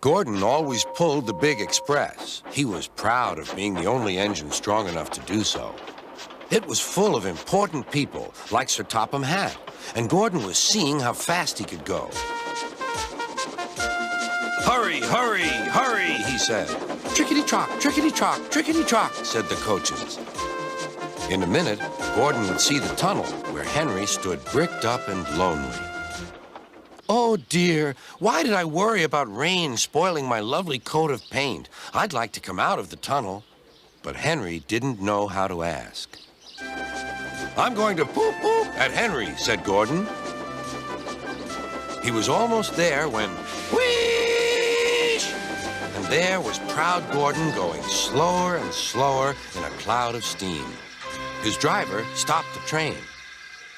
Gordon always pulled the big express. He was proud of being the only engine strong enough to do so. It was full of important people, like Sir Topham Hatt, and Gordon was seeing how fast he could go. "Hurry, hurry, hurry," he said. "Trickety-trock, trickety-trock, trickety-trock," said the coaches. In a minute, Gordon would see the tunnel where Henry stood bricked up and lonely. "Oh, dear, why did I worry about rain spoiling my lovely coat of paint? I'd like to come out of the tunnel." But Henry didn't know how to ask. "I'm going to poop at Henry," said Gordon. He was almost there when, whoosh! And there was proud Gordon going slower and slower in a cloud of steam. His driver stopped the train.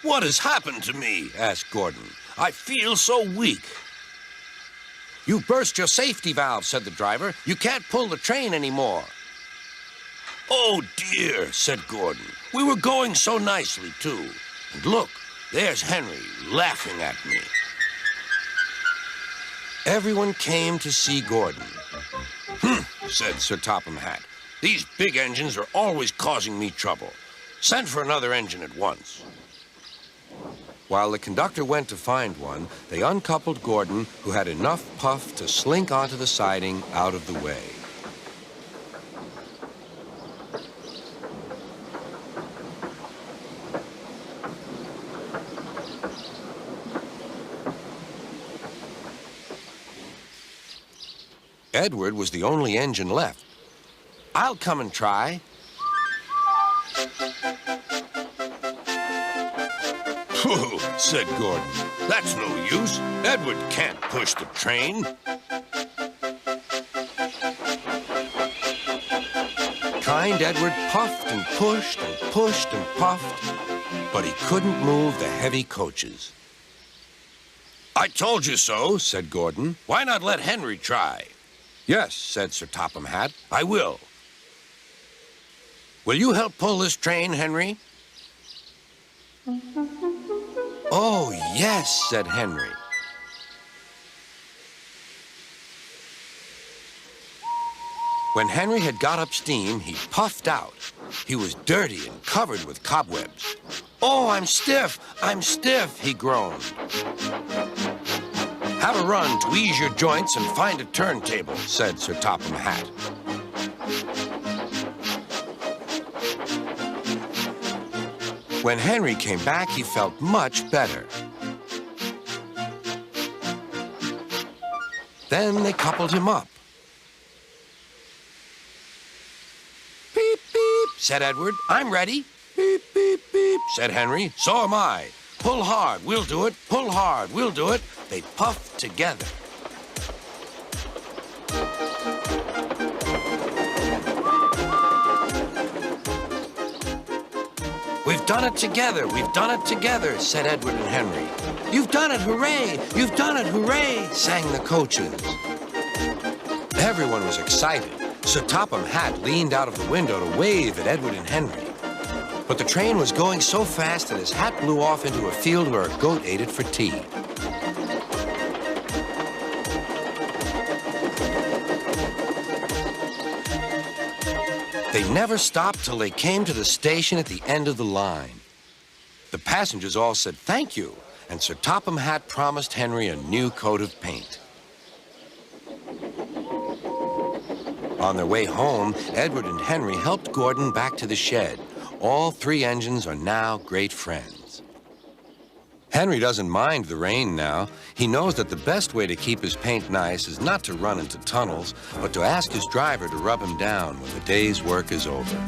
"What has happened to me?" asked Gordon. "I feel so weak." "You burst your safety valve," said the driver. "You can't pull the train anymore." "Oh, dear," said Gordon. "We were going so nicely, too. And look, there's Henry laughing at me." Everyone came to see Gordon. Said Sir Topham Hatt. "These big engines are always causing me trouble. Send for another engine at once." While the conductor went to find one, they uncoupled Gordon, who had enough puff to slink onto the siding out of the way. Edward was the only engine left. "I'll come and try." "Pooh," said Gordon. "That's no use. Edward can't push the train." Kind Edward puffed and pushed and pushed and puffed, but he couldn't move the heavy coaches. "I told you so," said Gordon. "Why not let Henry try?" "Yes," said Sir Topham Hatt, "I will." "Will you help pull this train, Henry?" "Oh, yes," said Henry. When Henry had got up steam, he puffed out. He was dirty and covered with cobwebs. "Oh, I'm stiff, he groaned. "Have a run to ease your joints and find a turntable," said Sir Topham Hatt. When Henry came back, he felt much better. Then they coupled him up. "Beep, beep," said Edward. "I'm ready." "Beep, beep, beep," said Henry. "So am I. Pull hard, we'll do it. Pull hard, we'll do it." They puffed together. "We've done it together, we've done it together," said Edward and Henry. "You've done it, hooray! You've done it, hooray!" sang the coaches. Everyone was excited. Sir Topham Hatt leaned out of the window to wave at Edward and Henry. But the train was going so fast that his hat blew off into a field where a goat ate it for tea. They never stopped till they came to the station at the end of the line. The passengers all said thank you, and Sir Topham Hatt promised Henry a new coat of paint. On their way home, Edward and Henry helped Gordon back to the shed. All three engines are now great friends. Henry doesn't mind the rain now. He knows that the best way to keep his paint nice is not to run into tunnels, but to ask his driver to rub him down when the day's work is over.